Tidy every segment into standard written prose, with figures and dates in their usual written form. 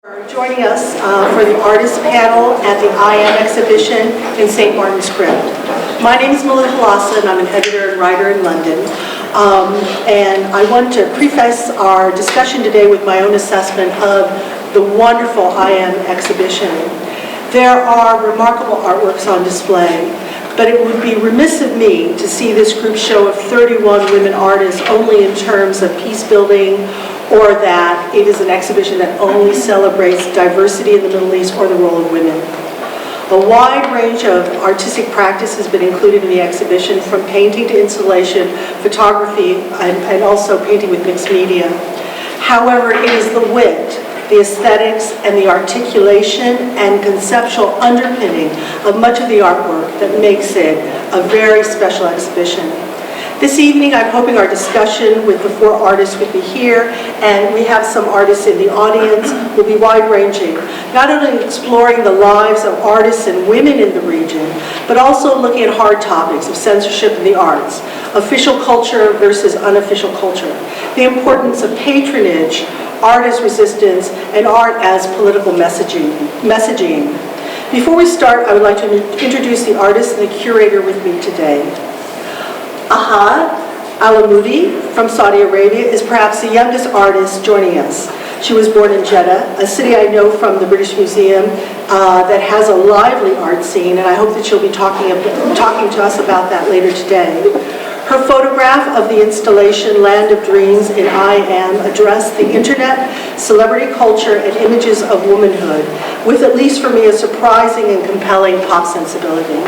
For joining us for the artist panel at the I Am exhibition in St. Martin's Crypt. My name is Malou Halassa, and I'm an editor and writer in London. And I want to preface our discussion today with my own assessment of the wonderful I Am exhibition. There are remarkable artworks on display, but it would be remiss of me to see this group show of 31 women artists only in terms of peace building, or that it is an exhibition that only celebrates diversity in the Middle East or the role of women. A wide range of artistic practice has been included in the exhibition, from painting to installation, photography, and also painting with mixed media. However, it is the wit, the aesthetics, and the articulation and conceptual underpinning of much of the artwork that makes it a very special exhibition. This evening, I'm hoping our discussion with the four artists would be here, and we have some artists in the audience, will be wide-ranging, not only exploring the lives of artists and women in the region, but also looking at hard topics of censorship in the arts, official culture versus unofficial culture, the importance of patronage, art as resistance, and art as political messaging. Before we start, I would like to introduce the artist and the curator with me today. Ahad Alamoudi from Saudi Arabia is perhaps the youngest artist joining us. She was born in Jeddah, a city I know from the British Museum that has a lively art scene, and I hope that she'll be talking to us about that later today. Her photograph of the installation Land of Dreams in I Am addressed the internet, celebrity culture, and images of womanhood, with, at least for me, a surprising and compelling pop sensibility.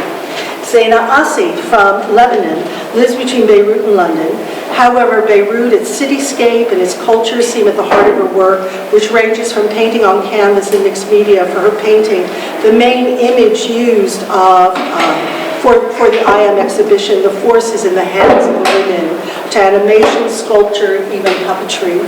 Zaina Asid from Lebanon lives between Beirut and London. However, Beirut, its cityscape and its culture seem at the heart of her work, which ranges from painting on canvas and mixed media. For her painting, the main image used for the I Am exhibition, the forces in the hands of the women, to animation, sculpture, even puppetry.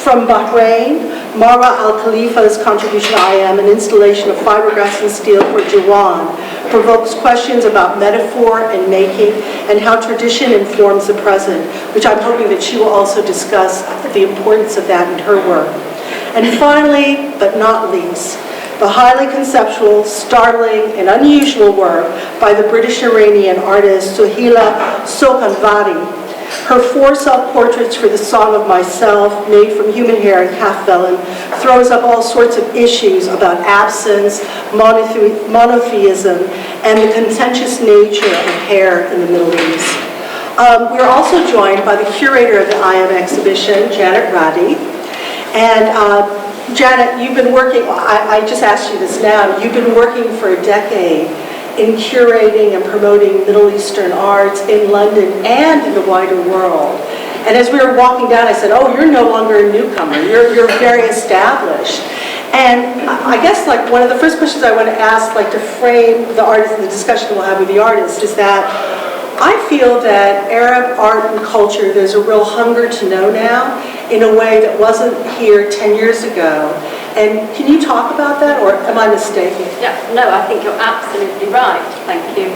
From Bahrain, Marwa Al Khalifa's contribution to I Am, an installation of fiberglass and steel for Jawan, provokes questions about metaphor and making and how tradition informs the present, which I'm hoping that she will also discuss the importance of that in her work. And finally, but not least, the highly conceptual, startling, and unusual work by the British-Iranian artist Sohila Sokanvari. Her 4 self-portraits for the Song of Myself, made from human hair and calf vellum, throws up all sorts of issues about absence, monotheism, and the contentious nature of hair in the Middle East. We're also joined by the curator of the I Am exhibition, Janet Radi. And Janet, you've been working, I just asked you this now, you've been working for a decade in curating and promoting Middle Eastern arts in London and in the wider world. And as we were walking down, I said, oh, you're no longer a newcomer, you're very established. And I guess like one of the first questions I want to ask, like to frame the artist and the discussion we'll have with the artist, is that I feel that Arab art and culture, there's a real hunger to know now in a way that wasn't here 10 years ago. And can you talk about that, or am I mistaken? Yeah, no, I think you're absolutely right. Thank you.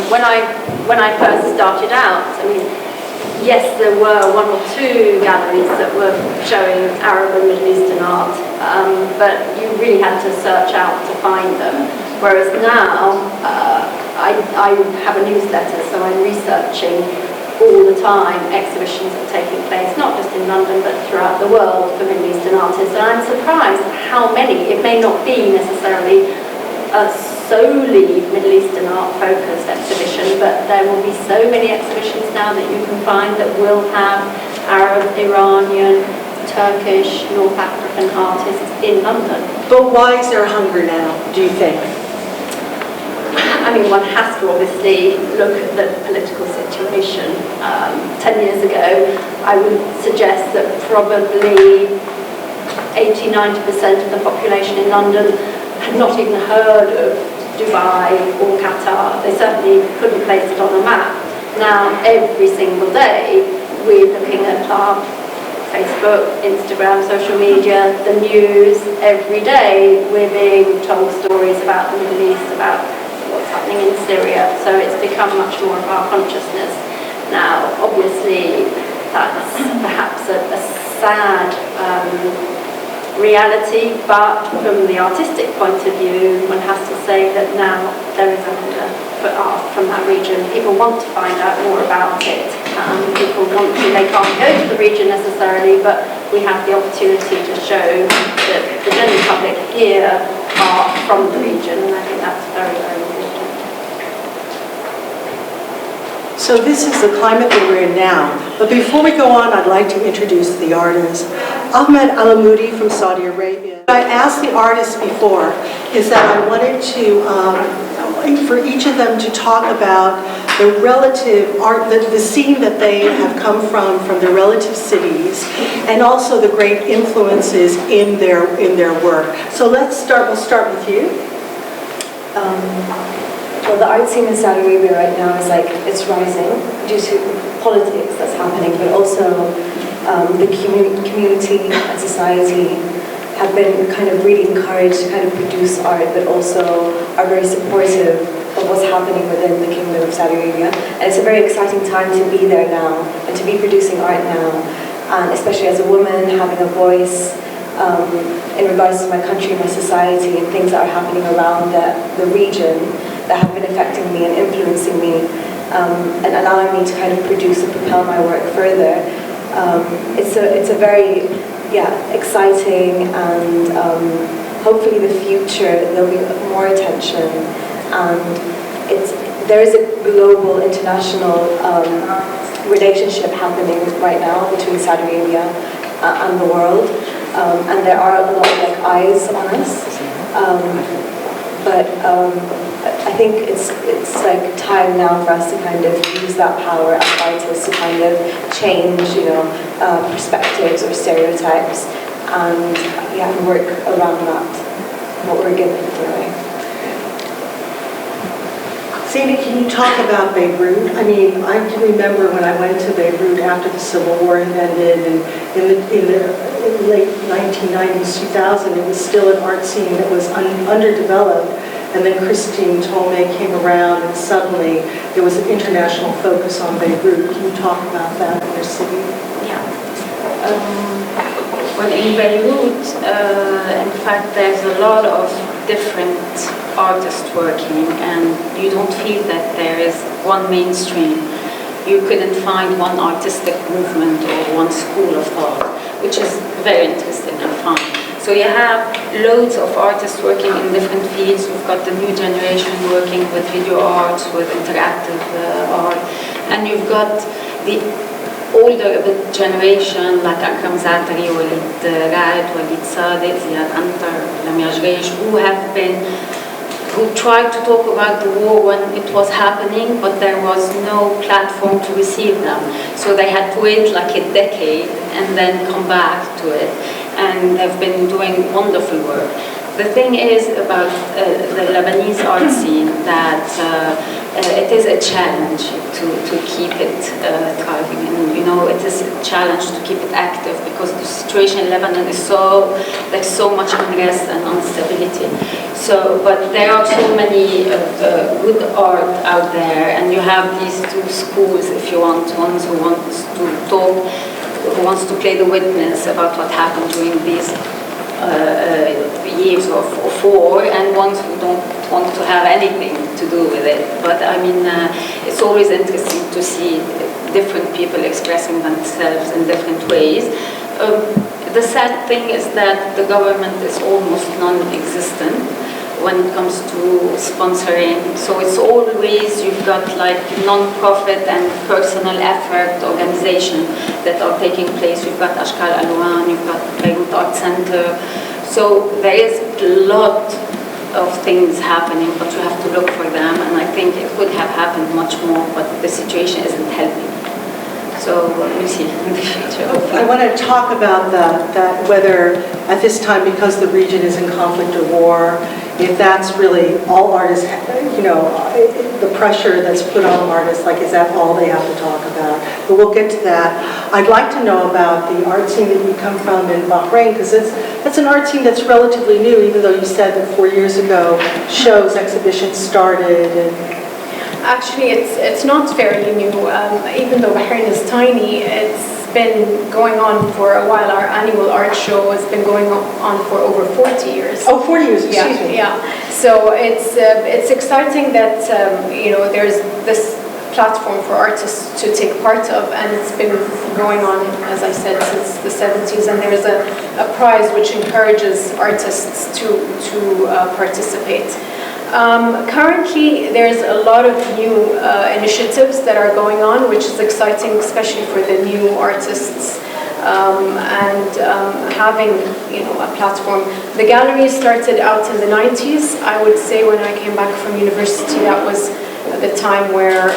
When I first started out, I mean, yes, there were 1 or 2 galleries that were showing Arab and Middle Eastern art, but you really had to search out to find them. Whereas now, I have a newsletter, so I'm researching all the time exhibitions that are taking place, not just in London, but throughout the world for Middle Eastern artists. And I'm surprised at how many, it may not be necessarily a solely Middle Eastern art focused exhibition, but there will be so many exhibitions now that you can find that will have Arab, Iranian, Turkish, North African artists in London. But why is there hunger now, do you think? I mean, one has to obviously look at the political situation. 10 years ago, I would suggest that probably 80–90% of the population in London had not even heard of Dubai or Qatar. They certainly couldn't place it on a map. Now, every single day, we're looking at our Facebook, Instagram, social media, the news. Every day, we're being told stories about the Middle East, about what's happening in Syria, so it's become much more of our consciousness. Now, obviously, that's perhaps a sad reality, but from the artistic point of view, one has to say that now there is a hunger for art from that region. People want to find out more about it. People want to, they can't go to the region necessarily, but we have the opportunity to show that the general public hear art from the region, and I think that's very, very important. So this is the climate that we're in now. But before we go on, I'd like to introduce the artist. Ahmed Alamoudi from Saudi Arabia. I asked the artists before is that I wanted to, for each of them to talk about the relative art, the scene that they have come from their relative cities, and also the great influences in their work. So we'll start with you. Well, the art scene in Saudi Arabia right now is it's rising due to politics that's happening, but also the community and society have been kind of really encouraged to kind of produce art, but also are very supportive of what's happening within the Kingdom of Saudi Arabia. And it's a very exciting time to be there now and to be producing art now, and especially as a woman having a voice in regards to my country, my society, and things that are happening around the region that have been affecting me and influencing me, and allowing me to kind of produce and propel my work further. It's a very exciting, and hopefully the future there'll be more attention, and there is a global international relationship happening right now between Saudi Arabia and the world, and there are a lot of eyes on us. But I think it's time now for us to kind of use that power as artists to kind of change, perspectives or stereotypes, and work around that, what we're given anyway. Sadie, can you talk about Beirut? I mean, I can remember when I went to Beirut after the Civil War had ended, and in the late 1990s, 2000, it was still an art scene that was underdeveloped. And then Christine Tolmay came around, and suddenly there was an international focus on Beirut. Can you talk about that in your city? Yeah. Well, in Beirut, in fact, there's a lot of different artists working, and you don't feel that there is one mainstream. You couldn't find one artistic movement or one school of thought, which is very interesting and fun. So you have loads of artists working in different fields. We've got the new generation working with video art, with interactive art, and you've got the older generation like Akram Zatari, Walid Raed, Walid Sadiq, Ziad Antar, Lamia Jreish, who tried to talk about the war when it was happening, but there was no platform to receive them. So they had to wait like a decade and then come back to it. And they've been doing wonderful work. The thing is about the Lebanese art scene that it is a challenge to keep it thriving, and it is a challenge to keep it active because the situation in Lebanon is there's so much unrest and instability. So, but there are so many good art out there, and you have these two schools, if you want, ones who wants to talk, who wants to play the witness about what happened during these years of war, and ones who don't want to have anything to do with it. But I mean, it's always interesting to see different people expressing themselves in different ways. The sad thing is that the government is almost non-existent when it comes to sponsoring. So it's always, you've got like non-profit and personal effort organizations that are taking place. You've got Ashkal Alwan, you've got Beirut Art Center. So there is a lot of things happening, but you have to look for them. And I think it could have happened much more, but the situation isn't helping. So we'll see in the future. I want to talk about that whether at this time, because the region is in conflict or war, if that's really all artists, the pressure that's put on artists, like is that all they have to talk about? But we'll get to that. I'd like to know about the art scene that you come from in Bahrain, because that's an art scene that's relatively new, even though you said that 4 years ago shows, exhibitions started. Actually, it's not fairly new. Even though Bahrain is tiny, been going on for a while. Our annual art show has been going on for over 40 years. Oh, 40 years, excuse me. Yeah. So it's exciting that there's this platform for artists to take part of, and it's been going on, as I said, since the 70s. And there's a prize which encourages artists to participate. Currently, there's a lot of new initiatives that are going on, which is exciting, especially for the new artists. Having a platform. The gallery started out in the 90s. I would say when I came back from university, that was the time where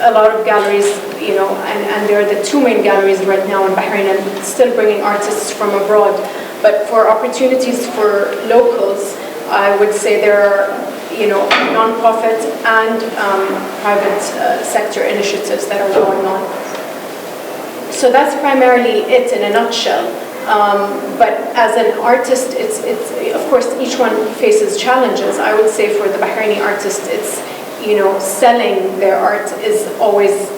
a lot of galleries, and there are the two main galleries right now in Bahrain, and still bringing artists from abroad. But for opportunities for locals, I would say there are, non-profit and private sector initiatives that are going on. So that's primarily it in a nutshell. But as an artist, it's of course each one faces challenges. I would say for the Bahraini artist, it's selling their art is always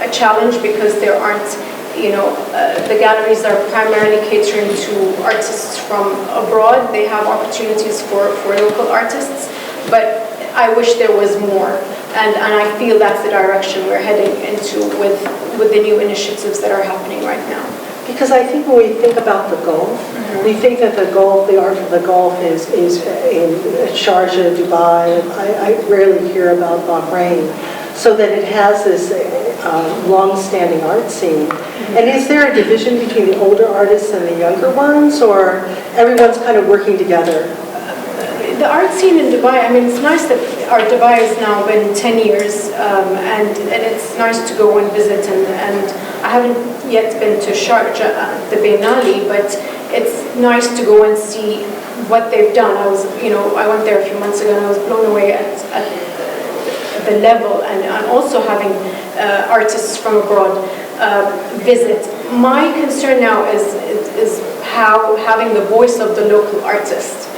a challenge because there aren't. The galleries are primarily catering to artists from abroad. They have opportunities for local artists, but I wish there was more. And I feel that's the direction we're heading into with the new initiatives that are happening right now. Because I think when we think about the Gulf, we think that the art of the Gulf is in Sharjah, Dubai. I rarely hear about Bahrain. So that it has this long-standing art scene. And is there a division between the older artists and the younger ones, or everyone's kind of working together? The art scene in Dubai, it's nice that Art Dubai has now been 10 years, and it's nice to go and visit, and I haven't yet been to Sharjah, the Biennale, but it's nice to go and see what they've done. I went there a few months ago, and I was blown away at the level, and also having artists from abroad visit. My concern now is how having the voice of the local artist,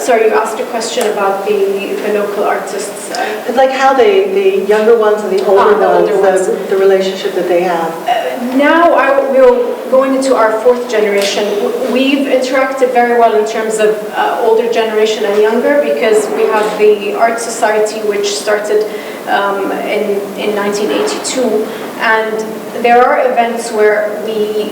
sorry, you asked a question about the local artists. Like how the younger ones and the older ones, the relationship that they have. Now we're going into our fourth generation. We've interacted very well in terms of older generation and younger, because we have the Art Society, which started in 1982, and there are events where we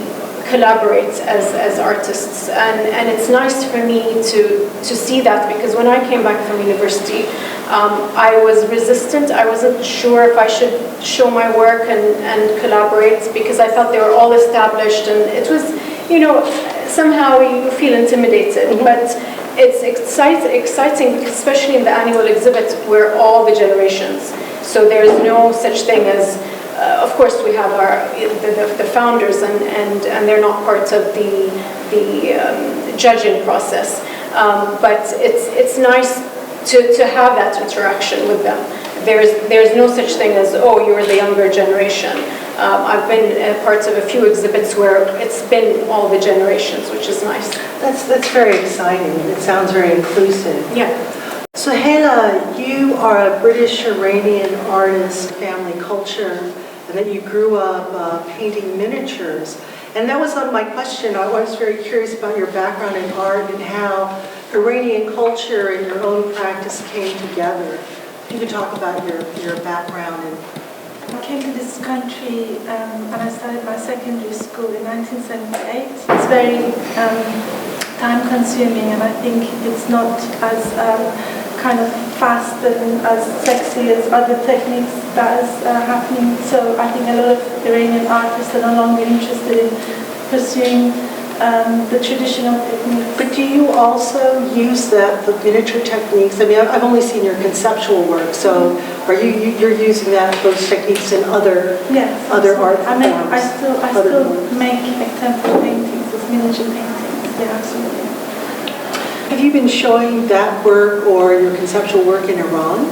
collaborate as artists, and it's nice for me to see that, because when I came back from university, I was resistant. I wasn't sure if I should show my work and collaborate, because I thought they were all established, and it was, somehow you feel intimidated. But it's exciting, especially in the annual exhibit, where all the generations. So there's no such thing as, of course, we have the founders, and they're not part of the judging process. But it's nice to have that interaction with them. There's no such thing as, oh, you're the younger generation. I've been parts of a few exhibits where it's been all the generations, which is nice. That's very exciting. It sounds very inclusive. Yeah. So Hela, you are a British Iranian artist, family culture, and that you grew up painting miniatures. And that was my question. I was very curious about your background in art and how Iranian culture and your own practice came together. If you could talk about your background. I came to this country and I started my secondary school in 1978. It's very time-consuming, and I think it's not as kind of fast and as sexy as other techniques that is happening. So I think a lot of Iranian artists are no longer interested in pursuing the traditional techniques. But do you also use the miniature techniques? I mean, I've only seen your conceptual work, so are you're using those techniques in other other art forms? I still make extemporary paintings, those miniature paintings. Yeah, absolutely. Have you been showing that work or your conceptual work in Iran?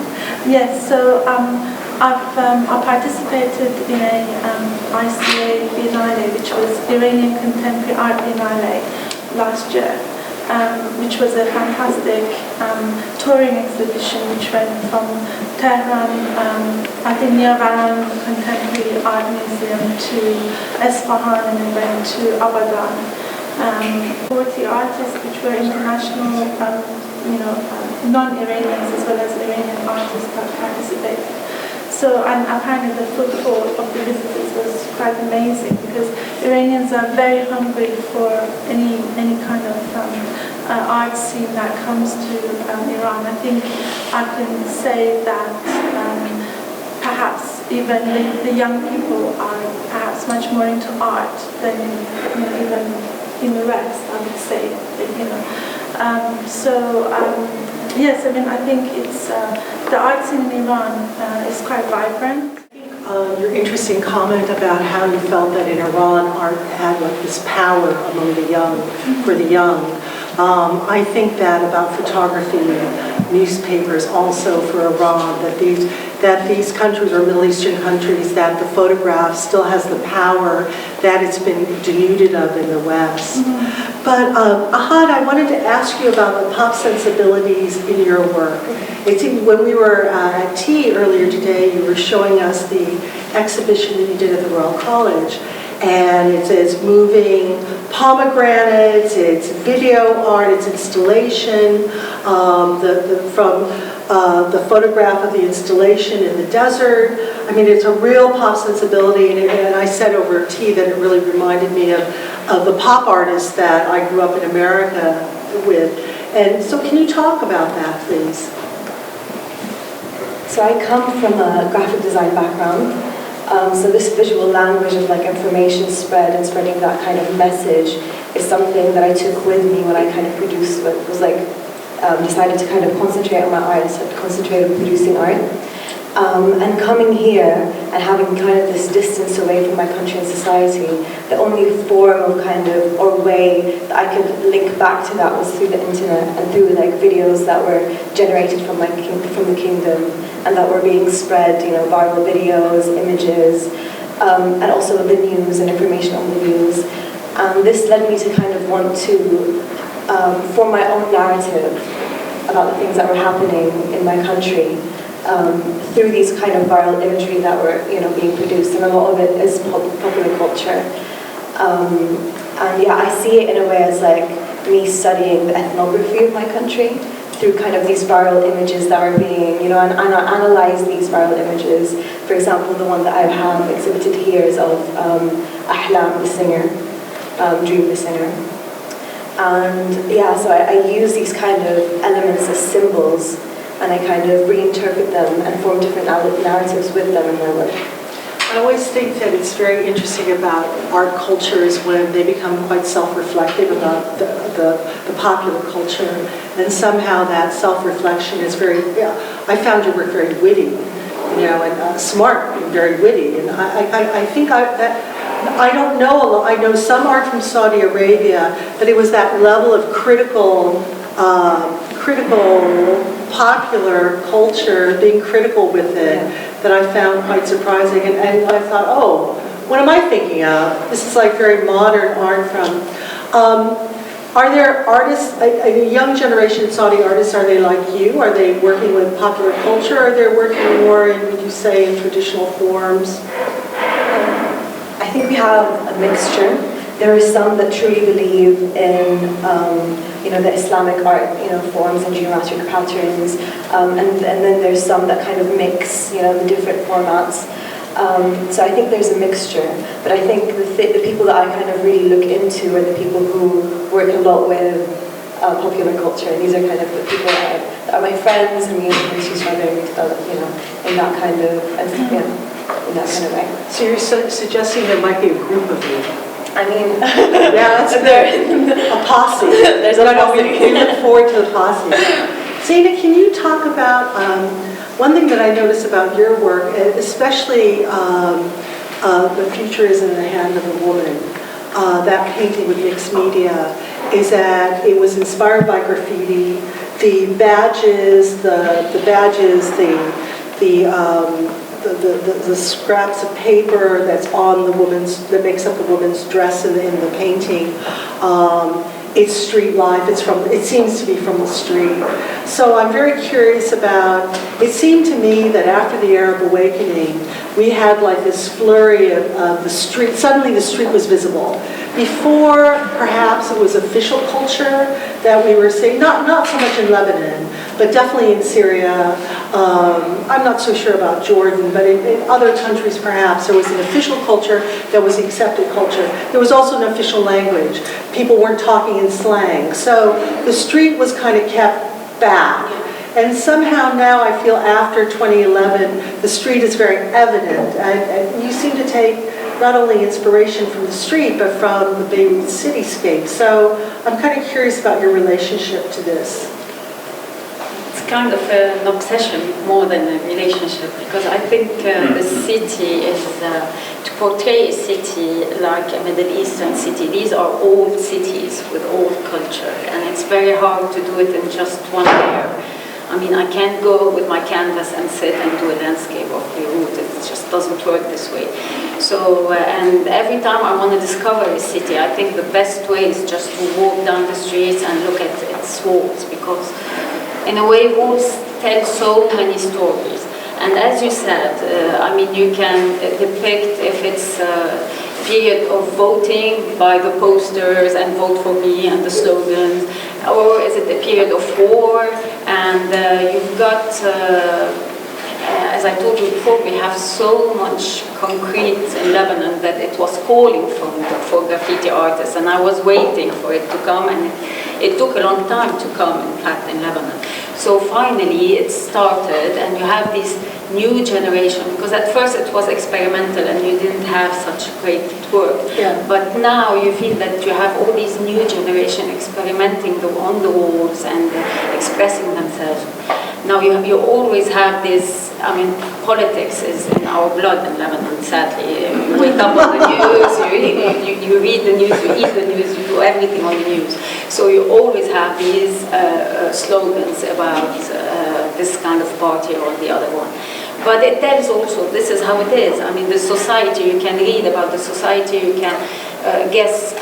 Yes, so I participated in a ICA Biennale, which was Iranian Contemporary Art Biennale last year. which was a fantastic touring exhibition which went from Tehran, I think near Varan Contemporary Art Museum, to Esfahan, and then went to Abadan. 40 artists which were international, non-Iranians as well as Iranian artists that participated. So, and apparently the footfall of the visitors was quite amazing, because Iranians are very hungry for any kind of art scene that comes to Iran. I think I can say that perhaps even the young people are perhaps much more into art than even in the West, I would say. Yes, I mean, I think it's the art scene in Iran is quite vibrant. Your interesting comment about how you felt that in Iran art had like this power among the young, for the young. I think that about photography and newspapers also for Iran, that these countries are Middle Eastern countries, that the photograph still has the power that it's been denuded of in the West. But Ahad, I wanted to ask you about the pop sensibilities in your work. When we were at tea earlier today, you were showing us the exhibition that you did at the Royal College. And it's moving pomegranates, it's video art, it's installation, from the photograph of the installation in the desert. I mean, it's a real pop sensibility, and I said over tea that it really reminded me of the pop artists that I grew up in America with. And so can you talk about that, please? So I come from a graphic design background. So this visual language of like information spread and spreading that kind of message is something that I took with me when I kind of produced what was like, decided to kind of concentrate on my art, to concentrate on producing art. And coming here and having kind of this distance away from my country and society, the only form of kind of, or way that I could link back to that was through the internet and through like videos that were generated from the kingdom and that were being spread, viral videos, images, and also the news and information on the news. And this led me to kind of want to form my own narrative about the things that were happening in my country. Through these kind of viral imagery that were, being produced, and a lot of it is popular culture. And yeah, I see it in a way as like me studying the ethnography of my country through kind of these viral images that are being, and I analyze these viral images. For example, the one that I have exhibited here is of Ahlam, the singer, Dream, the singer. And yeah, so I use these kind of elements as symbols, and I kind of reinterpret them and form different narratives with them in my work. I always think that it's very interesting about art cultures when they become quite self-reflective about the popular culture, and somehow that self-reflection is I found your work very witty, and smart and very witty, and I think I don't know a lot. I know some art from Saudi Arabia, but it was that level of critical popular culture, being critical with it, that I found quite surprising. And I thought, oh, what am I thinking of? This is like very modern art from... are there artists, a young generation of Saudi artists, are they like you? Are they working with popular culture? Or are they working more in, would you say, in traditional forms? I think we have a mixture. There are some that truly believe in, the Islamic art, forms and geometric patterns, and then there's some that kind of mix, the different formats. So I think there's a mixture, but I think the people that I kind of really look into are the people who work a lot with popular culture. And these are kind of the people that are my friends and who's trying to develop, in that kind of, in that kind of way. So you're suggesting there might be a group of you? I mean, yeah, that's a posse. There's a posse. We look forward to the posse. Zaina, can you talk about one thing that I notice about your work, especially The Future is in the Hand of a Woman, that painting with mixed media, is that it was inspired by graffiti. The badges, the scraps of paper that's on the woman's, that makes up the woman's dress in the painting, it's street life. It seems to be from the street. So I'm very curious about, it seemed to me that after the Arab awakening, we had like this flurry of the street. Suddenly the street was visible. Before, perhaps it was official culture that we were seeing, not so much in Lebanon, but definitely in Syria. I'm not so sure about Jordan, but in other countries perhaps there was an official culture that was the accepted culture. There was also an official language. People weren't talking in slang. So the street was kind of kept back. And somehow now I feel after 2011, the street is very evident. And you seem to take not only inspiration from the street, but from the Beirut cityscape. So I'm kind of curious about your relationship to this. It's kind of an obsession more than a relationship, because I think the city is, to portray a city like a Middle Eastern city, these are old cities with old culture, and it's very hard to do it in just one layer. I mean, I can't go with my canvas and sit and do a landscape of Beirut. It just doesn't work this way. So, and every time I want to discover a city, I think the best way is just to walk down the streets and look at its walls, because in a way, walls tell so many stories. And as you said, I mean, you can depict if it's a period of voting by the posters and vote for me and the slogans, or is it a period of war? And you've got, as I told you before, we have so much concrete in Lebanon that it was calling for graffiti artists, and I was waiting for it to come, and it took a long time to come, in fact, in Lebanon. So finally it started, and you have this new generation, because at first it was experimental and you didn't have such great work. Yeah. But now you feel that you have all these new generation experimenting on the walls and expressing themselves. Now you always have this, I mean, politics is in our blood in Lebanon, sadly. You wake up on the news, you read the news, you eat the news, you do everything on the news. So you always have these slogans about this kind of party or the other one. But it tells also, this is how it is. I mean, the society, you can read about the society, you can guess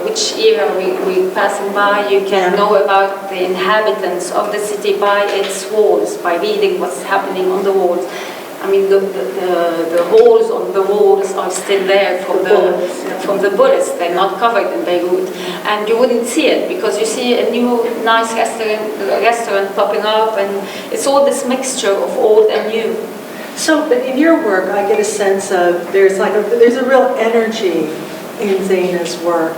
which era we're passing by, you can know about the inhabitants of the city by its walls, by reading what's happening on the walls. I mean, the holes on the walls are still there from the bullets. They're not covered in Beirut. And you wouldn't see it, because you see a new nice restaurant popping up, and it's all this mixture of old and new. So, but in your work, I get a sense of there's a real energy in Zaina's work,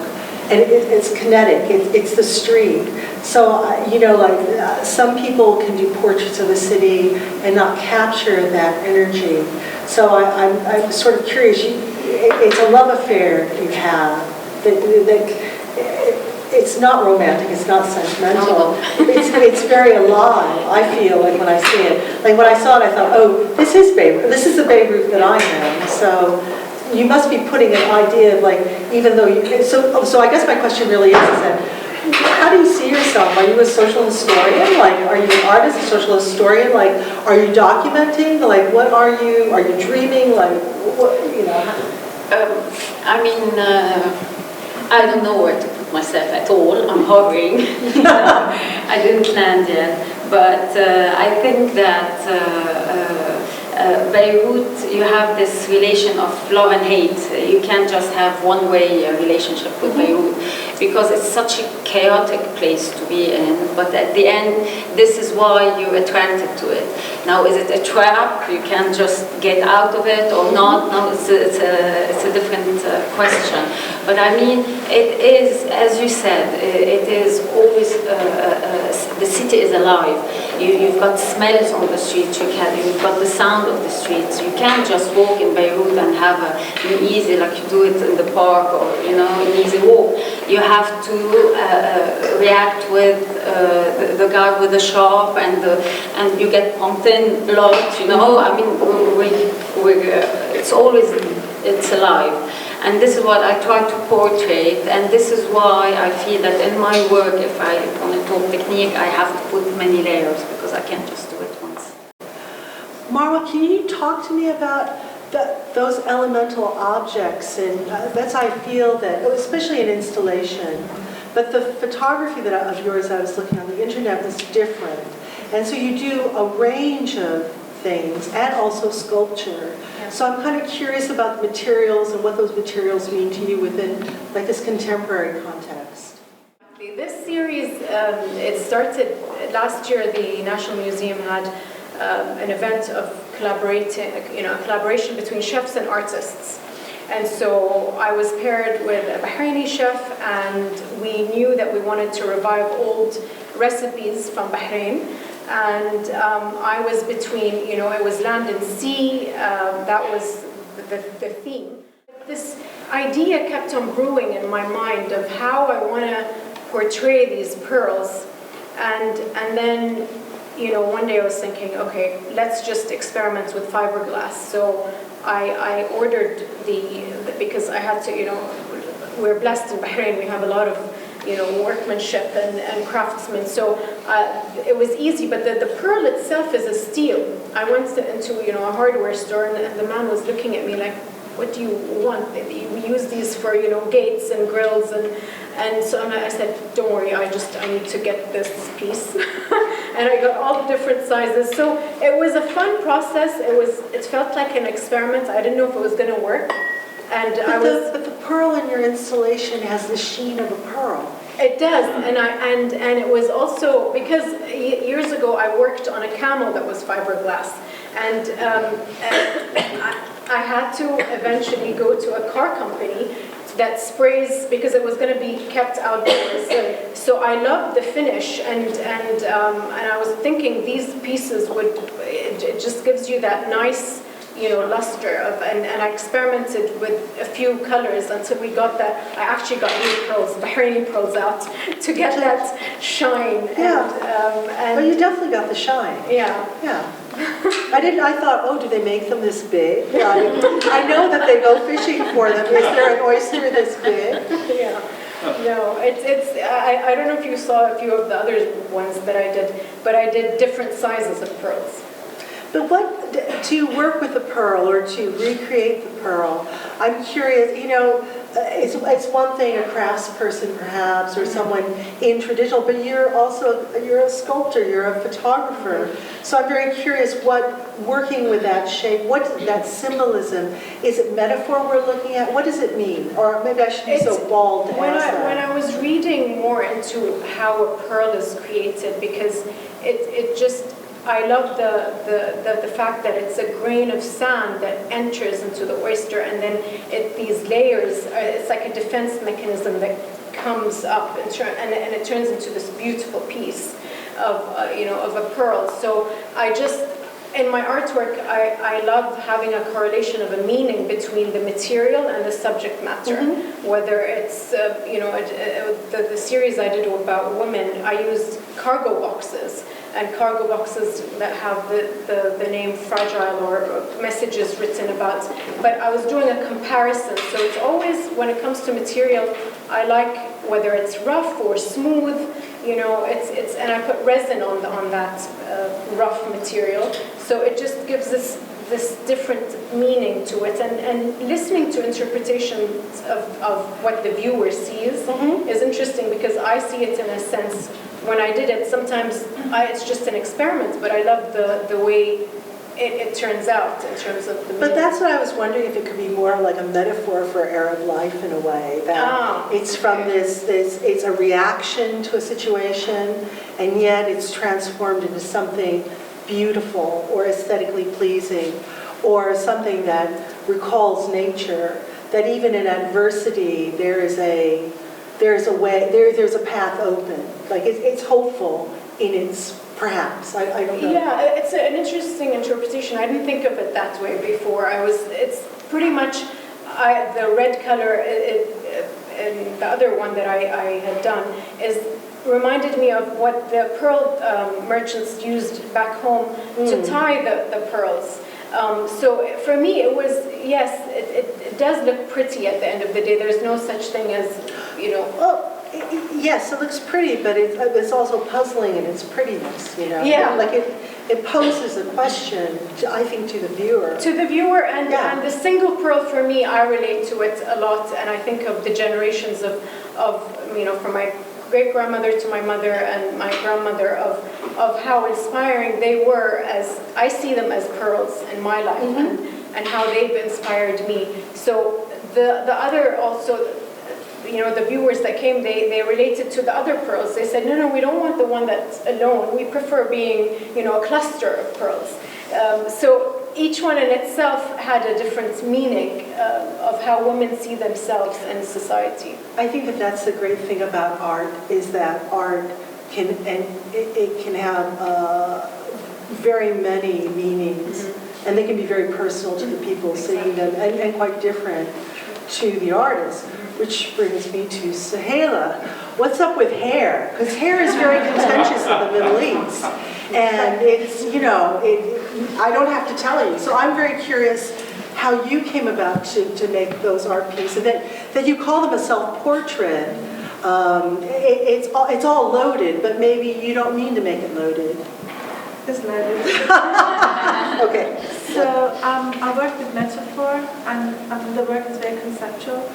and it's kinetic. It's the street. So, you know, like some people can do portraits of the city and not capture that energy. So I'm sort of curious. It's a love affair you have. It's not romantic, it's not sentimental. It's very alive, I feel like when I see it. Like when I saw it, I thought, oh, this is Beirut. This is the Beirut that I know. So you must be putting an idea of like, even though you, so I guess my question really is that, how do you see yourself? Are you a social historian? Like, are you an artist, a social historian? Like, are you documenting? Like, what are you? Are you dreaming? Like, what, you know? I mean, I don't know where to put myself at all. I'm hovering. I didn't land yet. But I think that Beirut, you have this relation of love and hate. You can't just have one-way relationship with Beirut, because it's such a chaotic place to be in. But at the end, this is why you're attracted to it. Now, is it a trap? You can't just get out of it or not? No, it's a different question. But I mean, it is, as you said, it is always, the city is alive. You've got smells on the streets, you've got the sound of the streets. You can't just walk in Beirut and have an easy, like you do it in the park, or, you know, an easy walk. You have to react with the guy with the shop, and you get pumped in a lot, you know. I mean, it's always, it's alive. And this is what I try to portray, and this is why I feel that in my work, if I want to talk technique, I have to put many layers, because I can't just do it once. Marwa, can you talk to me about those elemental objects? And that's, I feel that, especially in installation, But the photography of yours I was looking on the internet was different. And so you do a range of things and also sculpture. Yeah. So I'm kind of curious about the materials and what those materials mean to you within like this contemporary context. This series, it started last year. The National Museum had an event of collaboration between chefs and artists. And so I was paired with a Bahraini chef, and we knew that we wanted to revive old recipes from Bahrain. And I was between, it was land and sea, that was the theme. This idea kept on brewing in my mind of how I want to portray these pearls. And then, one day I was thinking, okay, let's just experiment with fiberglass. So I ordered because I had to, we're blessed in Bahrain, we have a lot of, workmanship and craftsmen. So it was easy, but the pearl itself is a steel. I went into, a hardware store, and the man was looking at me like, what do you want? We use these for, gates and grills, and so I said, don't worry, I need to get this piece. And I got all the different sizes. So it was a fun process. It felt like an experiment. I didn't know if it was going to work. And but the pearl in your installation has the sheen of a pearl. It does, and it was also because years ago I worked on a camel that was fiberglass, and I had to eventually go to a car company that sprays because it was going to be kept outdoors. So I loved the finish, and I was thinking these pieces it just gives you that nice, luster of, and I experimented with a few colors until we got that. I actually got new pearls, Bahraini pearls out to get that shine. Yeah. Well, you definitely got the shine. Yeah. Yeah. I thought, oh, do they make them this big? I know that they go fishing for them. Is there an oyster this big? Yeah. No, I don't know if you saw a few of the other ones that I did, but I did different sizes of pearls. But to work with the pearl or to recreate the pearl, I'm curious, it's one thing a craftsperson perhaps or someone in traditional, but you're a sculptor, you're a photographer. So I'm very curious working with that shape, that symbolism, is it metaphor we're looking at? What does it mean? Or maybe I should be so bald to ask that. When I was reading more into how a pearl is created, because it just, I love the fact that it's a grain of sand that enters into the oyster, and then these layers, it's like a defense mechanism that comes up and it turns into this beautiful piece of a pearl. So in my artwork, I love having a correlation of a meaning between the material and the subject matter. Mm-hmm. Whether it's, the series I did about women, I used cargo boxes. And cargo boxes that have the name fragile or messages written about. But I was doing a comparison. So it's always, when it comes to material, I like whether it's rough or smooth, and I put resin on that rough material. So it just gives this different meaning to it. And listening to interpretations of what the viewer sees is interesting, because I see it in a sense. When I did it, sometimes it's just an experiment, but I love the way it turns out in terms of the meaning. But that's what I was wondering, if it could be more like a metaphor for Arab life in a way, that it's from it's a reaction to a situation, and yet it's transformed into something beautiful or aesthetically pleasing, or something that recalls nature, that even in adversity there's a way, there's a path open. Like it's hopeful in its, perhaps, I don't know. Yeah, it's an interesting interpretation. I didn't think of it that way before. It's pretty much the red color and the other one that I had done reminded me of what the pearl merchants used back home to tie the pearls. So for me, it was, yes, it does look pretty at the end of the day. There's no such thing as, Well, yes, it looks pretty, but it's also puzzling in its prettiness, Yeah. Like it poses a question, I think, to the viewer. To the viewer, and the single pearl, for me, I relate to it a lot, and I think of the generations of from my great-grandmother to my mother and my grandmother of how inspiring they were, as I see them as pearls in my life, and how they've inspired me. So the other also, the viewers that came, they related to the other pearls. They said, no, we don't want the one that's alone. We prefer being, a cluster of pearls. So each one in itself had a different meaning of how women see themselves in society. I think that that's the great thing about art, is that art it can have very many meanings, and they can be very personal to the people seeing them, and quite different to the artist. Which brings me to Sahela. What's up with hair? Because hair is very contentious in the Middle East. And it's, I don't have to tell you. So I'm very curious how you came about to make those art pieces. That you call them a self-portrait. It's all loaded, but maybe you don't mean to make it loaded. It's loaded. Okay. So I work with metaphor, and the work is very conceptual.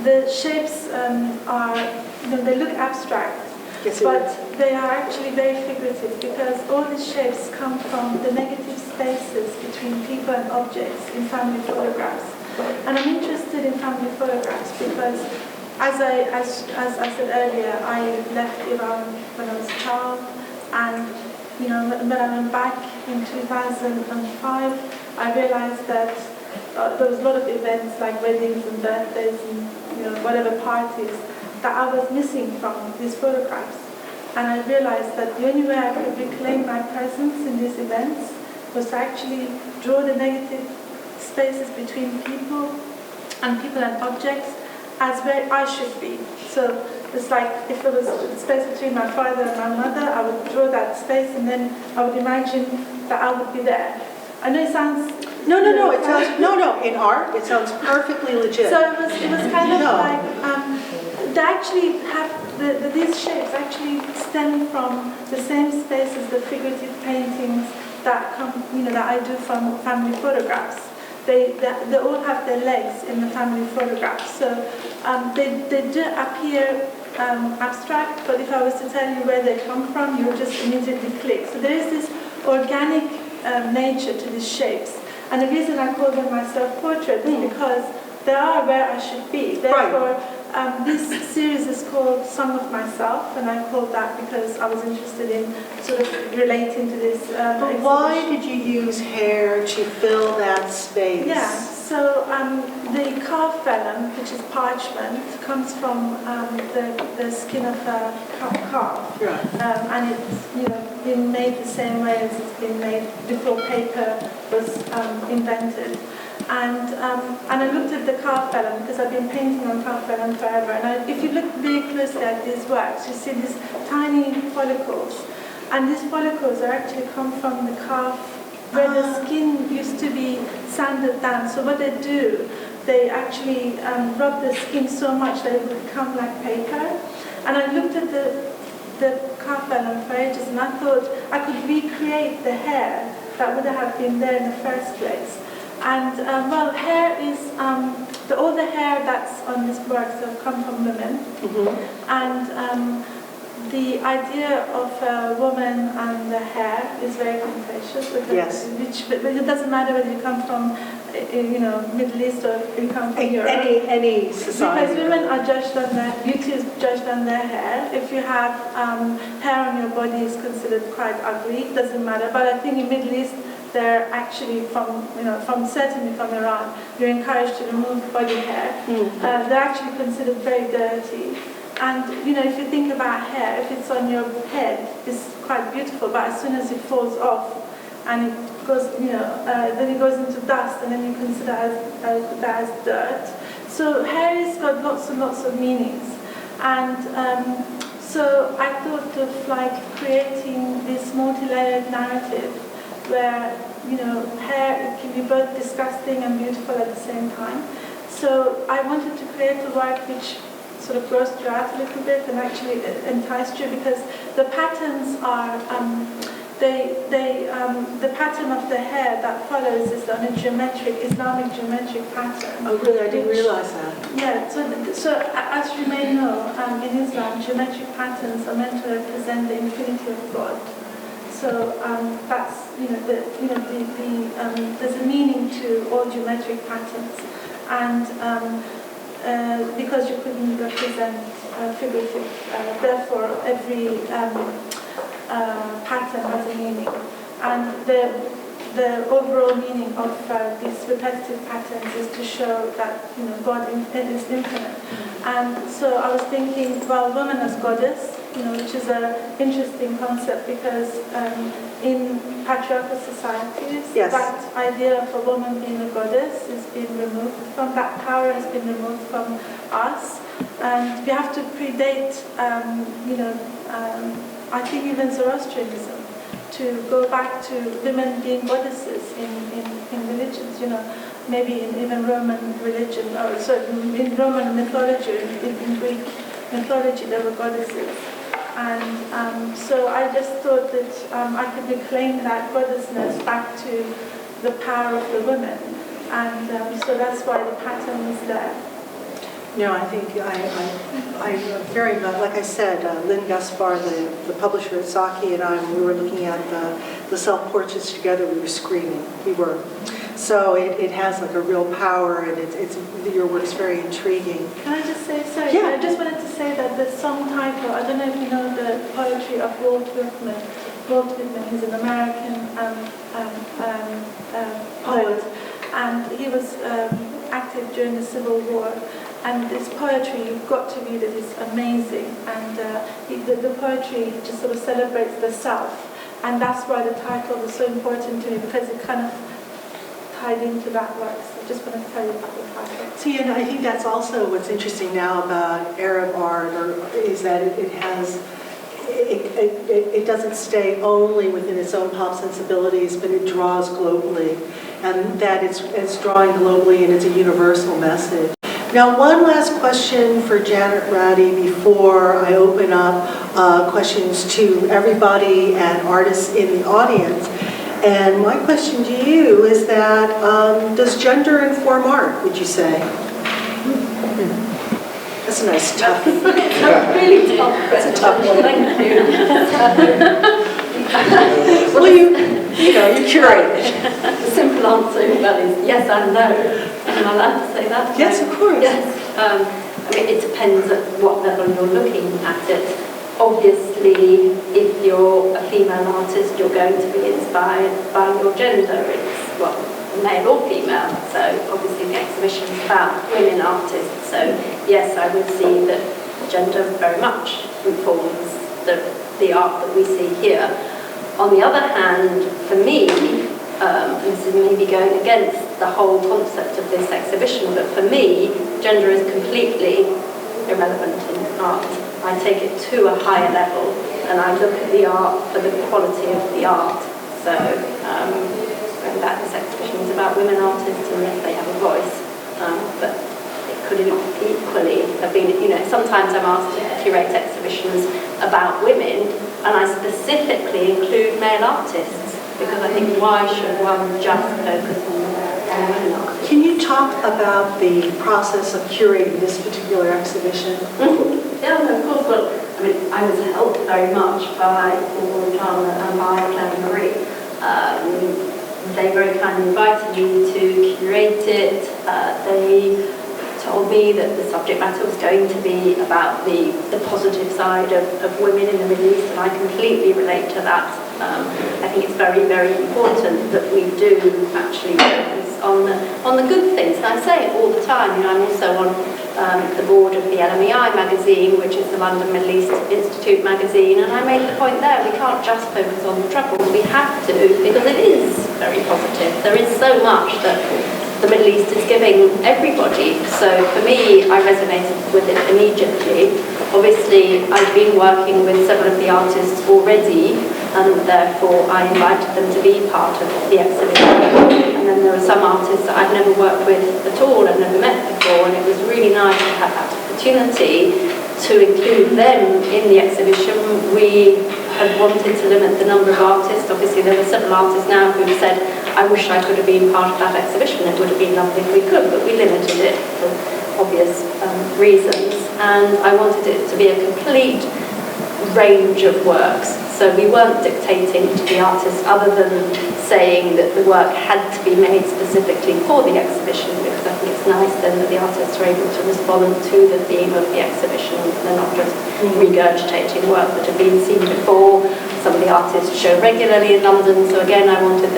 The shapes they look abstract, Yes, but they are actually very figurative, because all the shapes come from the negative spaces between people and objects in family photographs. And I'm interested in family photographs because, as I said earlier, I left Iran when I was 12, and when I went back in 2005, I realized that there was a lot of events like weddings and birthdays and whatever parties that I was missing from these photographs. And I realized that the only way I could reclaim my presence in these events was to actually draw the negative spaces between people and objects as where I should be. So it's like if there was a space between my father and my mother, I would draw that space, and then I would imagine that I would be there. I know it sounds... No. It sounds in art, it sounds perfectly legit. So it was kind of like they actually have these shapes actually stem from the same space as the figurative paintings that come that I do from family photographs. They all have their legs in the family photographs. So they do appear abstract, but if I was to tell you where they come from, you would just immediately click. So there is this organic nature to these shapes. And the reason I call them my self-portrait is because they are where I should be. Therefore, this series is called Song of Myself, and I called that because I was interested in sort of relating to this But why did you use hair to fill that space? Yeah, so the calf vellum, which is parchment, comes from the skin of a calf. Right. And it's been made the same way as it's been made before paper was invented. And I looked at the calf vellum because I've been painting on calf vellum forever. And if you look very closely at these works, you see these tiny follicles. And these follicles are actually come from the calf, where the skin used to be sanded down. So what they do, they actually rub the skin so much that it would become like paper. And I looked at the calf vellum for ages, and I thought I could recreate the hair that would have been there in the first place. And hair is all the hair that's on this work come from women, and the idea of a woman and the hair is very contentious. Yes. But it doesn't matter whether you come from Middle East or you come from Europe. Any society. Because women are judged on their beauty is judged on their hair. If you have hair on your body, is considered quite ugly. It doesn't matter. But I think in Middle East, they're actually certainly from Iran, you're encouraged to remove body hair. They're actually considered very dirty. And if you think about hair, if it's on your head, it's quite beautiful. But as soon as it falls off and it goes, then it goes into dust, and then you consider that as dirt. So hair has got lots and lots of meanings. And so I thought of like creating this multi-layered narrative where hair can be both disgusting and beautiful at the same time. So I wanted to create a work which sort of grows you out a little bit and actually entice you, because the patterns are the pattern of the hair that follows is on a Islamic geometric pattern. Oh, really? I didn't realize that. Yeah, so as you may know, in Islam, geometric patterns are meant to represent the infinity of God. So that's, there's a meaning to all geometric patterns. And because you couldn't represent figurative, therefore every pattern has a meaning. And the overall meaning of these repetitive patterns is to show that God is infinite. And so I was thinking, well, woman as goddess, which is an interesting concept because in patriarchal societies, Yes. that idea of a woman being a goddess is being removed from, that power has been removed from us. And we have to predate, I think even Zoroastrianism, to go back to women being goddesses in religions, maybe in even Roman religion, or so in Roman mythology, in Greek mythology, there were goddesses. And so I just thought that I could reclaim that goddessness back to the power of the women. And so that's why the pattern is there. No, I think I very much, like I said, Lynn Gaspar, the publisher at Saki, and I, when we were looking at the self-portraits together, we were screaming. We were. So it has like a real power, and it's your work's very intriguing. Can I just say, sorry, Yeah. I just wanted to say that the song title, I don't know if you know the poetry of Walt Whitman. Walt Whitman, he's an American poet, and he was active during the Civil War. And this poetry, you've got to read it, it's amazing. And the poetry just sort of celebrates the self. And that's why the title was so important to me, because it kind of tied into that work. So I just want to tell you about the title. See, and I think that's also what's interesting now about Arab art, is that it doesn't stay only within its own pop sensibilities, but it draws globally, and that it's drawing globally, and it's a universal message. Now, one last question for Janet Ratty before I open up questions to everybody and artists in the audience. And my question to you is that, does gender inform art, would you say? That's a nice tough. It's a really tough question. That's a tough one. Thank you. Well, you curate it. The simple answer is yes and no. Am I allowed to say that? Yes, of course. Yes. I mean, it depends at what level you're looking at it. Obviously, if you're a female artist, you're going to be inspired by your gender. It's, well, male or female. So obviously the exhibition is about women artists. So yes, I would see that gender very much informs the art that we see here. On the other hand, for me, this is maybe going against the whole concept of this exhibition, but for me, gender is completely irrelevant in art. I take it to a higher level, and I look at the art for the quality of the art. So, maybe that this exhibition is about women artists and if they have a voice, but it could equally have been, sometimes I'm asked to curate exhibitions about women, and I specifically include male artists, because I think why should one just focus on women artists? Can you talk about the process of curating this particular exhibition? Yeah, of course. Well, I mean, I was helped very much by Paul Jana and by Claire Marie. They very kindly invited me to curate it. They told me that the subject matter was going to be about the positive side of women in the Middle East, and I completely relate to that. I think it's very, very important that we do actually focus on the good things. And I say it all the time. I'm also on the board of the LMEI magazine, which is the London Middle East Institute magazine, and I made the point there, we can't just focus on the troubles. We have to, because it is very positive. There is so much that the Middle East is giving everybody. So for me, I resonated with it immediately. Obviously, I've been working with several of the artists already, and therefore I invited them to be part of the exhibition. And then there are some artists that I've never worked with at all and never met before, and it was really nice to have that opportunity to include them in the exhibition. We had wanted to limit the number of artists. Obviously, there were several artists now who said, I wish I could have been part of that exhibition. It would have been lovely if we could, but we limited it for obvious reasons. And I wanted it to be a complete range of works. So we weren't dictating to the artists other than saying that the work had to be made specifically for the exhibition, because I think it's nice then that the artists are able to respond to the theme of the exhibition. They're not just regurgitating work that had been seen before. Some of the artists show regularly in London, so again I wanted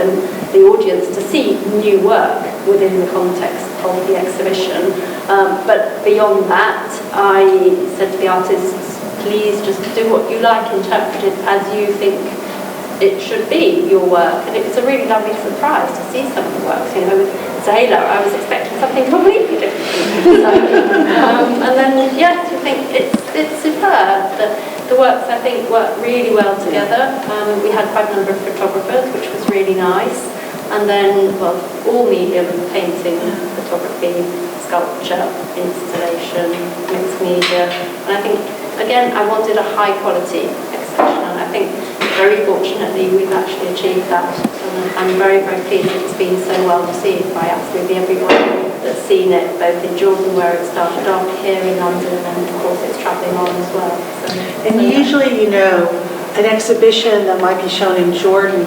the audience to see new work within the context of the exhibition. But beyond that, I said to the artists, please just do what you like, interpret it as you think it should be, your work. And it was a really lovely surprise to see some of the works. You know, with Zahela, I was expecting something completely different. And then, yes, you think it's superb. The works, I think, work really well together. We had quite a number of photographers, which was really nice. And then, well, all medium, painting, photography, sculpture, installation, mixed media. And I think, again, I wanted a high quality exhibition, and I think very fortunately we've actually achieved that. And I'm very, very pleased it's been so well received by absolutely everyone that's seen it, both in Jordan where it started off, here in London, and of course it's travelling on as well. And usually, you know, an exhibition that might be shown in Jordan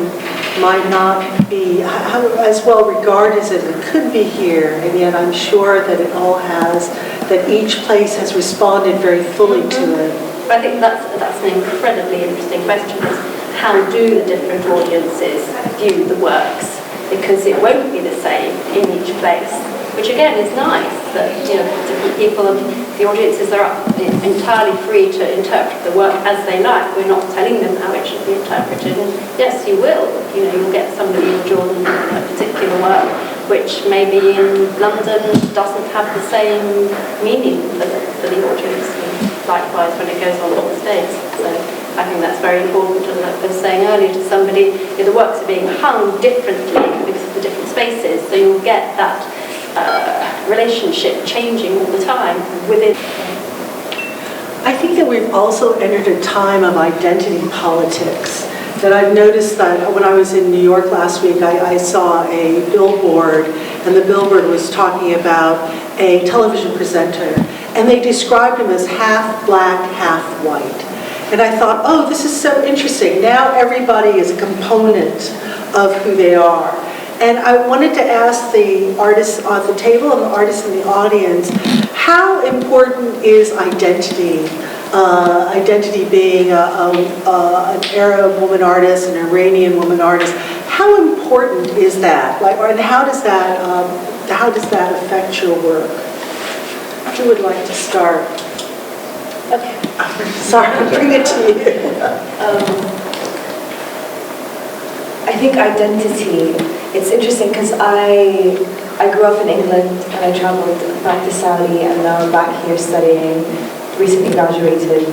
might not be as well regarded as it could be here, and yet I'm sure that it all has, that each place has responded very fully to it. I think that's an incredibly interesting question, is how do the different audiences view the works? Because it won't be the same in each place, which again is nice, that, you know, different people and the audiences are entirely free to interpret the work as they like. We're not telling them how it should be interpreted. And yes, you will. You know, you'll get somebody in Jordan a particular work which maybe in London doesn't have the same meaning for the audience. And likewise when it goes on the stage. So I think that's very important. And like I was saying earlier to somebody, you know, the works are being hung differently because of the different spaces. So you'll get that relationship changing all the time within. I think that we've also entered a time of identity politics. That I've noticed that when I was in New York last week, I saw a billboard, and the billboard was talking about a television presenter, and they described him as half black, half white. And I thought, oh, this is so interesting. Now everybody is a component of who they are. And I wanted to ask the artists at the table and the artists in the audience, how important is identity? Identity being an Arab woman artist, an Iranian woman artist. How important is that? Like, and how does that affect your work? Who would like to start? Okay. Sorry, I'll bring it to you. I think identity, it's interesting because I grew up in England and I traveled back to Saudi, and now I'm back here studying, recently graduated.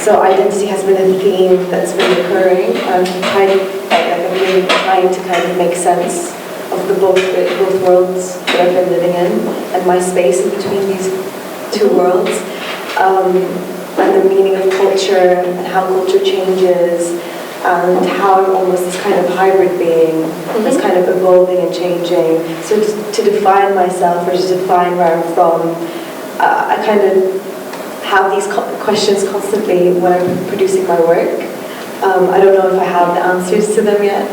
So identity has been a theme that's been recurring. I'm really trying to kind of make sense of both worlds that I've been living in, and my space in between these two worlds, and the meaning of culture and how culture changes, and how I'm almost this kind of hybrid being that's kind of evolving and changing. So to define myself or to define where I'm from, I kind of have these questions constantly when I'm producing my work. I don't know if I have the answers to them yet,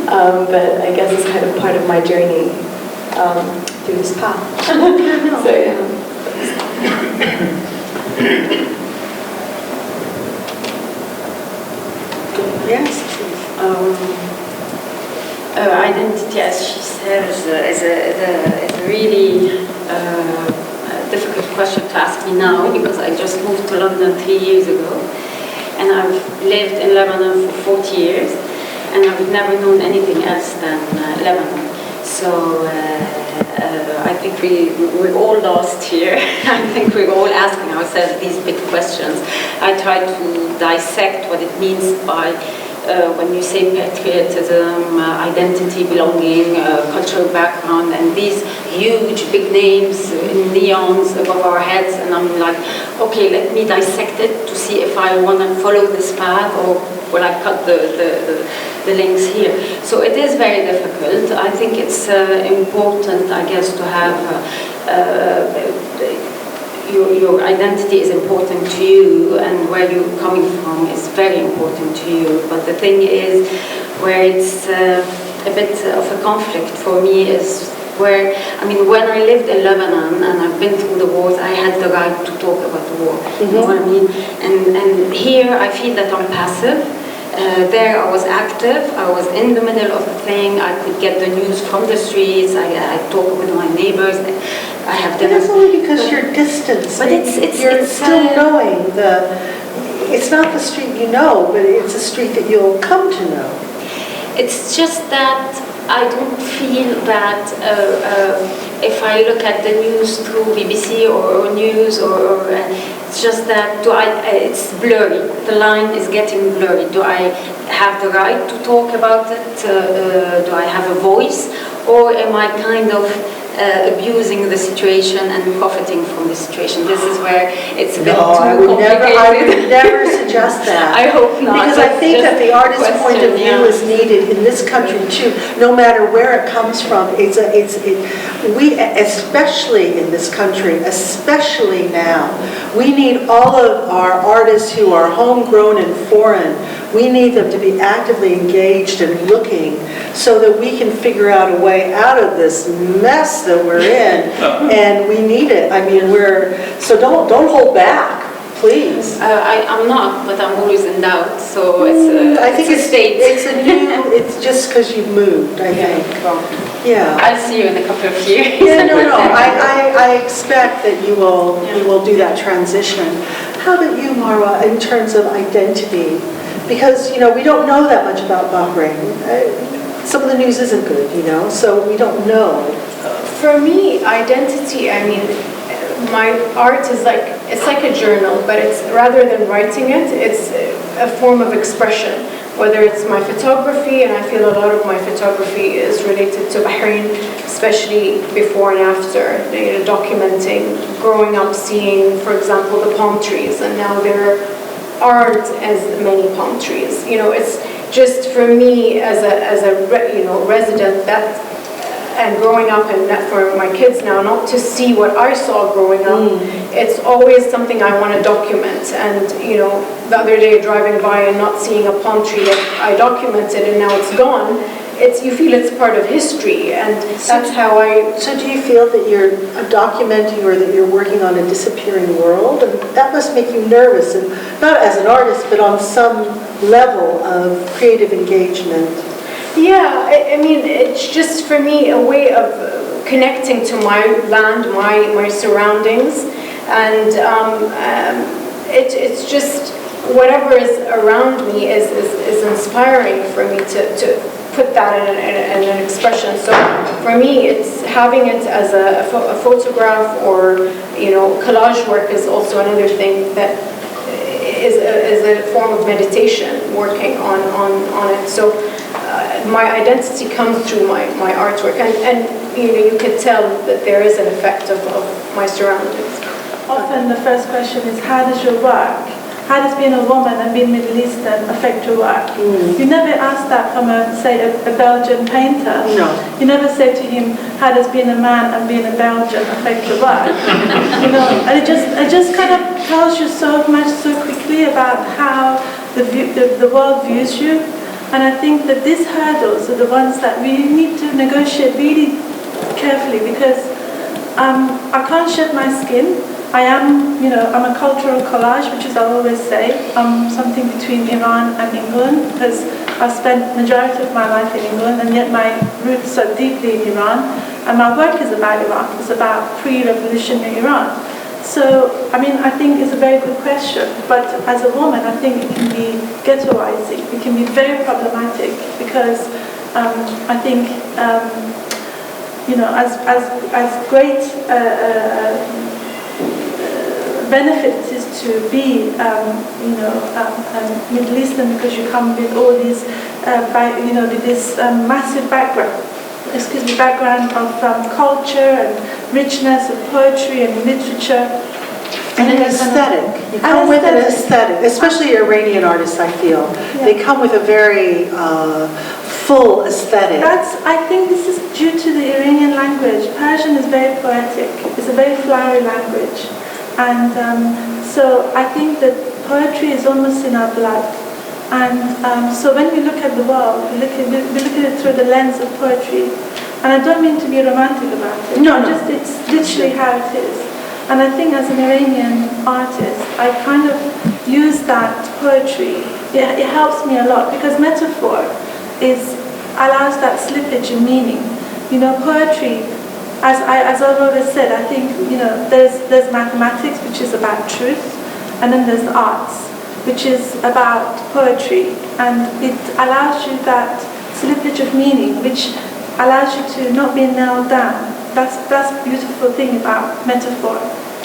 but I guess it's kind of part of my journey through this path. So yeah. Yes. Identity, as she said, is a really difficult question to ask me now, because I just moved to London 3 years ago, and I've lived in Lebanon for 40 years, and I've never known anything else than Lebanon. So I think we're all lost here. I think we're all asking ourselves these big questions. I try to dissect what it means by when you say patriotism, identity, belonging, cultural background, and these huge big names in neons above our heads, and I'm like, okay, let me dissect it to see if I want to follow this path or will I cut the links here. So it is very difficult. I think it's important, I guess, to have your identity is important to you, and where you're coming from is very important to you. But the thing is, where it's a bit of a conflict for me is where, I mean, when I lived in Lebanon and I've been through the wars, I had the right to talk about the war. You know what I mean? And here I feel that I'm passive. There I was active, I was in the middle of the thing, I could get the news from the streets, I talk with my neighbors, I have But that's only because you're distant. But you're still knowing it's not the street you know, but it's a street that you'll come to know. It's just that I don't feel that if I look at the news through BBC or news or it's just that it's blurry. The line is getting blurry. Do I have the right to talk about it? Do I have a voice? Or am I kind of abusing the situation and profiting from the situation? This is where it's a bit too complicated. I would never suggest that. I hope not. Because I think that the artist's point of view is needed in this country too, no matter where it comes from. We, especially in this country, especially now, we need all of our artists who are homegrown and foreign. We need them to be actively engaged and looking so that we can figure out a way out of this mess that we're in, and we need it. I mean, so don't hold back, please. I'm not, but I'm always in doubt. So it's I think it's a state. It's just because you've moved, I think. Yeah. I'll see you in a couple of years. Yeah, no. I expect that you will do that transition. How about you, Marwa, in terms of identity? Because we don't know that much about Bahrain. Some of the news isn't good, so we don't know. For me, identity, I mean, my art is it's like a journal, but it's rather than writing it, it's a form of expression. Whether it's my photography, and I feel a lot of my photography is related to Bahrain, especially before and after, documenting, growing up seeing, for example, the palm trees, and now there aren't as many palm trees. It's just for me as a resident that. And growing up, and for my kids now, not to see what I saw growing up, it's always something I want to document. And the other day driving by and not seeing a palm tree that I documented and now it's gone, you feel it's part of history, and that's how I... So do you feel that you're documenting or that you're working on a disappearing world? And that must make you nervous, and not as an artist, but on some level of creative engagement. Yeah, I mean, it's just for me a way of connecting to my land, my surroundings, and it's just whatever is around me is inspiring for me to put that in an expression. So for me, it's having it as a photograph or collage work is also another thing that is a form of meditation, working on it. So. My identity comes through my artwork, and you could tell that there is an effect of my surroundings. Often the first question is, how does your work, how does being a woman and being Middle Eastern affect your work? You never ask that from a Belgian painter. No. You never say to him, how does being a man and being a Belgian affect your work? And it just kind of tells you so much so quickly about how the world views you. And I think that these hurdles are the ones that we need to negotiate really carefully, because I can't shed my skin. I'm a cultural collage, which is I always say. I'm something between Iran and England, because I've spent the majority of my life in England, and yet my roots are deeply in Iran. And my work is about Iraq. It's about pre-revolutionary Iran. So, I think it's a very good question, but as a woman, I think it can be ghettoizing. It can be very problematic, because I think, as great benefit it is to be, Middle Eastern because you come with all these, with this massive background of culture and richness of poetry and literature. And an aesthetic. You come with an aesthetic, especially Iranian artists, I feel. Yeah. They come with a very full aesthetic. I think this is due to the Iranian language. Persian is very poetic. It's a very flowery language. And so I think that poetry is almost in our blood. And so when we look at the world, we look at it through the lens of poetry. And I don't mean to be romantic about it. No. It's literally how it is. And I think as an Iranian artist, I kind of use that poetry. It helps me a lot because metaphor allows that slippage in meaning. Poetry, as I've already said, I think, there's mathematics, which is about truth, and then there's the arts, which is about poetry. And it allows you that slippage of meaning, which allows you to not be nailed down. That's the beautiful thing about metaphor.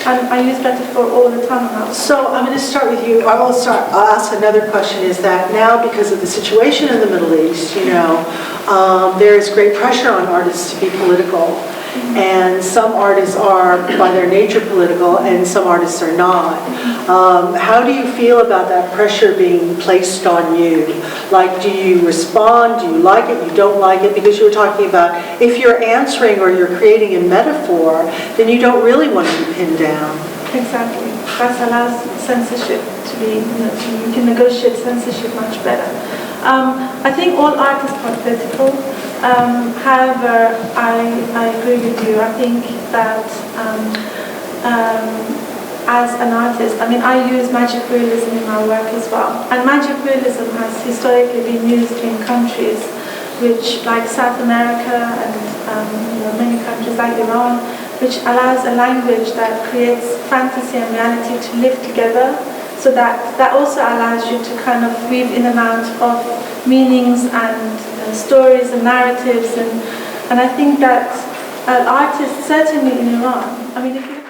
And I use metaphor all the time now. So I'm going to start with you. I'll ask another question, is that now because of the situation in the Middle East, there is great pressure on artists to be political. And some artists are, by their nature, political, and some artists are not. How do you feel about that pressure being placed on you? Like, do you respond? Do you like it? You don't like it? Because you were talking about if you're answering or you're creating a metaphor, then you don't really want to be pinned down. Exactly. That allows censorship to be, you can negotiate censorship much better. I think all artists are political. However, I agree with you. I think that as an artist, I use magic realism in my work as well. And magic realism has historically been used in countries like South America and many countries like Iran, which allows a language that creates fantasy and reality to live together. So that also allows you to kind of weave in and out of meanings and stories and narratives. And I think that artists, certainly in Iran, if you